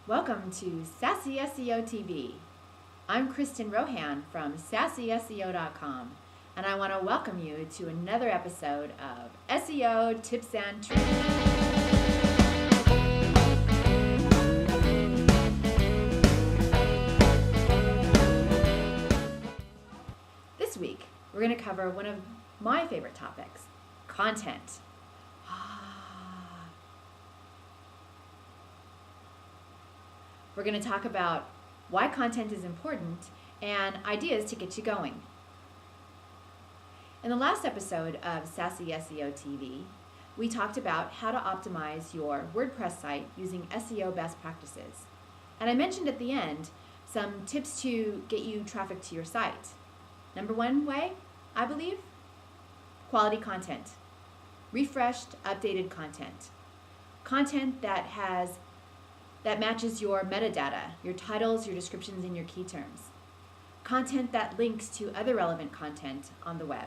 Welcome to SassySEOTV. I'm Kristin Rohan from SassySEO.com, and I want to welcome you to another episode of SEO Tips and Tricks. This week, we're going to cover one of my favorite topics, content. We're going to talk about why content is important and ideas to get you going. In the last episode of SassySEOTV, we talked about how to optimize your WordPress site using SEO best practices. And I mentioned at the end some tips to get you traffic to your site. Number one way, I believe, quality content. Refreshed, updated content. Content that matches your metadata, your titles, your descriptions, and your key terms. Content that links to other relevant content on the web.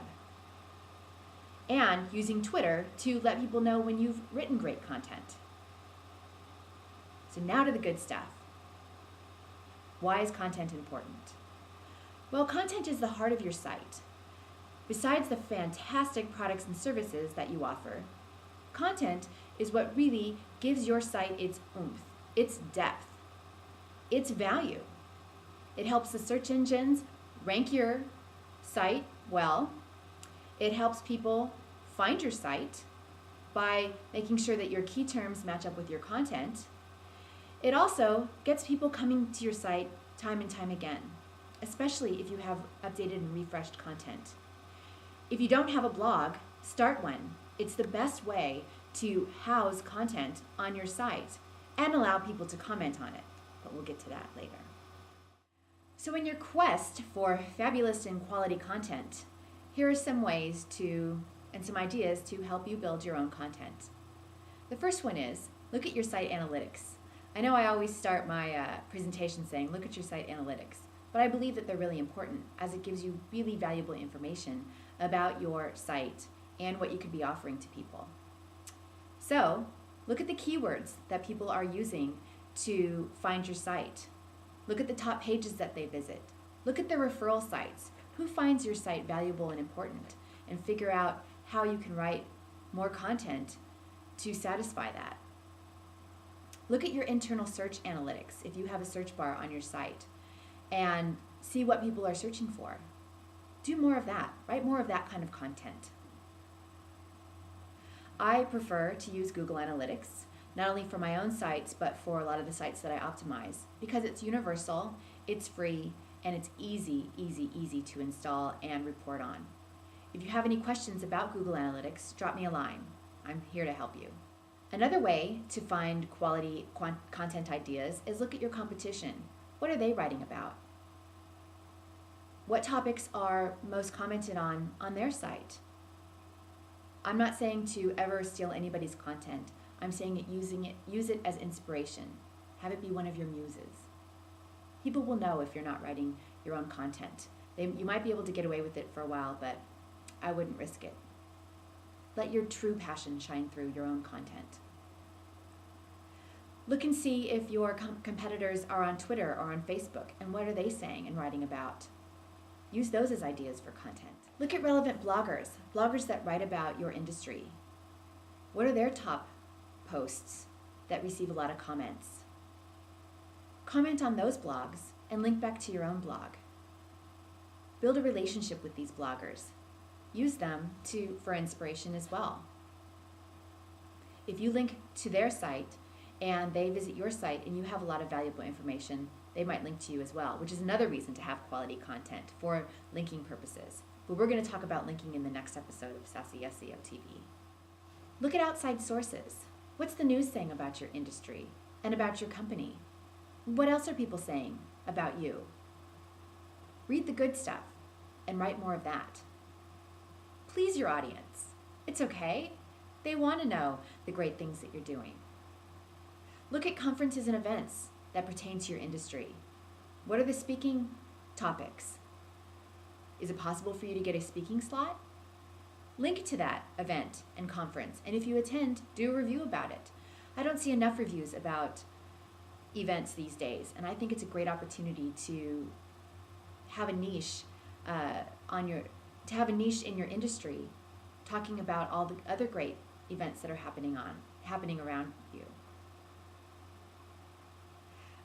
And using Twitter to let people know when you've written great content. So now to the good stuff. Why is content important? Well, content is the heart of your site. Besides the fantastic products and services that you offer, content is what really gives your site its oomph, its depth, its value. It helps the search engines rank your site well. It helps people find your site by making sure that your key terms match up with your content. It also gets people coming to your site time and time again, especially if you have updated and refreshed content. If you don't have a blog, start one. It's the best way to house content on your site and allow people to comment on it, but we'll get to that later. So in your quest for fabulous and quality content, here are some ways and some ideas to help you build your own content. The first one is, look at your site analytics. I know I always start my presentation saying, look at your site analytics, but I believe that they're really important as it gives you really valuable information about your site and what you could be offering to people. So, look at the keywords that people are using to find your site. Look at the top pages that they visit. Look at the referral sites. Who finds your site valuable and important? And figure out how you can write more content to satisfy that. Look at your internal search analytics if you have a search bar on your site and see what people are searching for. Do more of that. Write more of that kind of content. I prefer to use Google Analytics, not only for my own sites, but for a lot of the sites that I optimize, because it's universal, it's free, and it's easy to install and report on. If you have any questions about Google Analytics, drop me a line. I'm here to help you. Another way to find quality content ideas is look at your competition. What are they writing about? What topics are most commented on their site? I'm not saying to ever steal anybody's content. I'm saying use it as inspiration. Have it be one of your muses. People will know if you're not writing your own content. You might be able to get away with it for a while, but I wouldn't risk it. Let your true passion shine through your own content. Look and see if your competitors are on Twitter or on Facebook, and what are they saying and writing about. Use those as ideas for content. Look at relevant bloggers that write about your industry. What are their top posts that receive a lot of comments? Comment on those blogs and link back to your own blog. Build a relationship with these bloggers. Use them for inspiration as well. If you link to their site and they visit your site and you have a lot of valuable information, they might link to you as well, which is another reason to have quality content for linking purposes. But we're going to talk about linking in the next episode of SassySEOTV. Look at outside sources. What's the news saying about your industry and about your company? What else are people saying about you? Read the good stuff and write more of that. Please your audience. It's okay. They want to know the great things that you're doing. Look at conferences and events that pertain to your industry. What are the speaking topics? Is it possible for you to get a speaking slot? Link to that event and conference, and if you attend, do a review about it. I don't see enough reviews about events these days, and I think it's a great opportunity to have a niche in your industry, talking about all the other great events that are happening around you.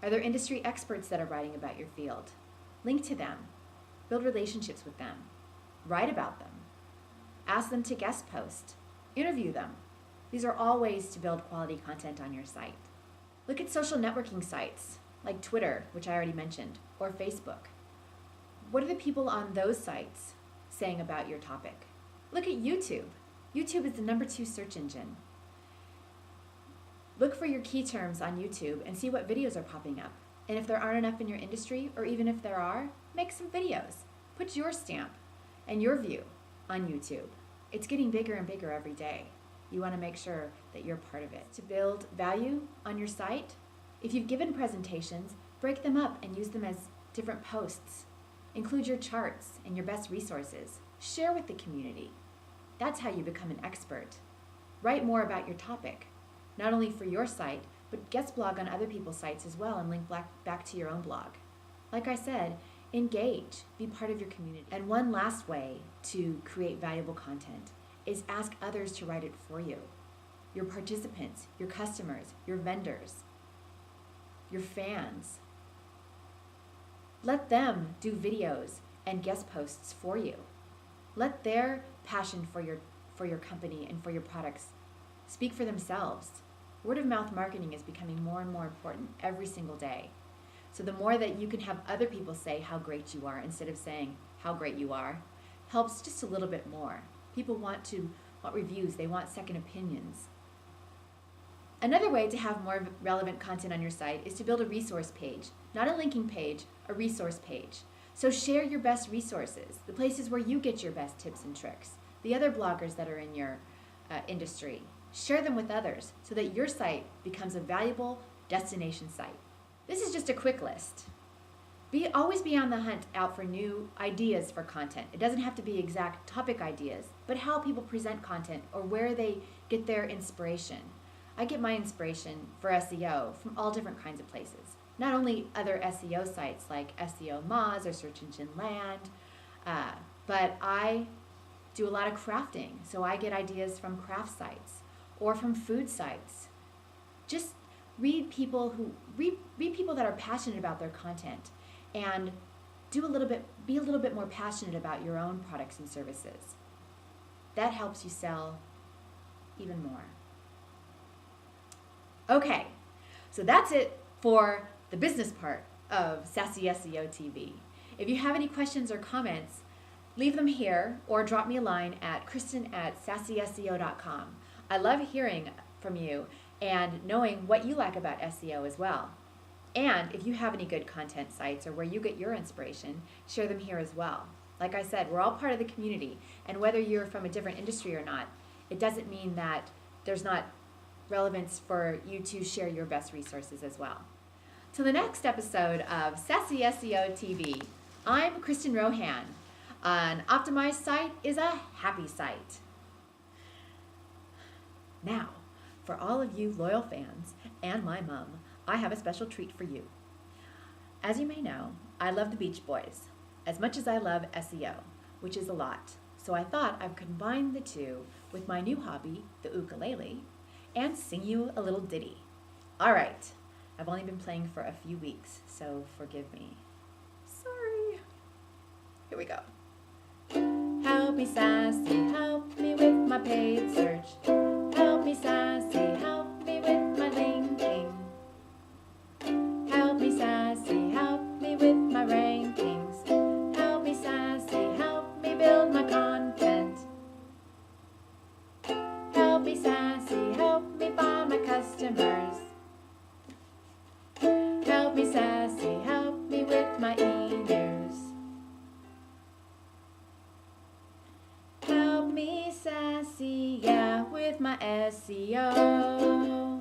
Are there industry experts that are writing about your field? Link to them. Build relationships with them. Write about them. Ask them to guest post. Interview them. These are all ways to build quality content on your site. Look at social networking sites like Twitter, which I already mentioned, or Facebook. What are the people on those sites saying about your topic? Look at YouTube. YouTube is the #2 search engine. Look for your key terms on YouTube and see what videos are popping up. And if there aren't enough in your industry, or even if there are, make some videos. Put your stamp and your view on YouTube. It's getting bigger and bigger every day. You want to make sure that you're part of it. To build value on your site, if you've given presentations, break them up and use them as different posts. Include your charts and your best resources. Share with the community. That's how you become an expert. Write more about your topic, not only for your site, but guest blog on other people's sites as well and link back to your own blog. Like I said, engage, be part of your community. And one last way to create valuable content is ask others to write it for you. Your participants, your customers, your vendors, your fans. Let them do videos and guest posts for you. Let their passion for your company and for your products speak for themselves. Word of mouth marketing is becoming more and more important every single day. So the more that you can have other people say how great you are instead of saying how great you are, helps just a little bit more. People want reviews, they want second opinions. Another way to have more relevant content on your site is to build a resource page, not a linking page, a resource page. So share your best resources, the places where you get your best tips and tricks, the other bloggers that are in your industry. Share them with others so that your site becomes a valuable destination site. This is just a quick list. Always be on the hunt out for new ideas for content. It doesn't have to be exact topic ideas, but how people present content or where they get their inspiration. I get my inspiration for SEO from all different kinds of places. Not only other SEO sites like SEO Moz or Search Engine Land, but I do a lot of crafting, so I get ideas from craft sites or from food sites. Just read people that are passionate about their content and be a little bit more passionate about your own products and services. That helps you sell even more. Okay, so that's it for the business part of Sassy SEO TV. If you have any questions or comments, leave them here or drop me a line at Kristin@SassySEO.com. I love hearing from you and knowing what you like about SEO as well. And if you have any good content sites or where you get your inspiration, share them here as well. Like I said, we're all part of the community, and whether you're from a different industry or not, it doesn't mean that there's not relevance for you to share your best resources as well. Till the next episode of Sassy SEO TV, I'm Kristin Rohan. An optimized site is a happy site. Now, for all of you loyal fans and my mom, I have a special treat for you. As you may know, I love the Beach Boys as much as I love SEO, which is a lot. So I thought I'd combine the two with my new hobby, the ukulele, and sing you a little ditty. All right, I've only been playing for a few weeks, so forgive me. Sorry. Here we go. Help me, Sassy, help me with my paid search. Help me, Sassy, help me with my linking. Help me, Sassy, help me with my rankings. Help me, Sassy, help me build my content. Help me, Sassy, help me find my customers. Help me, Sassy, help me with my e-news. Help me, Sassy, yeah, with my SEO.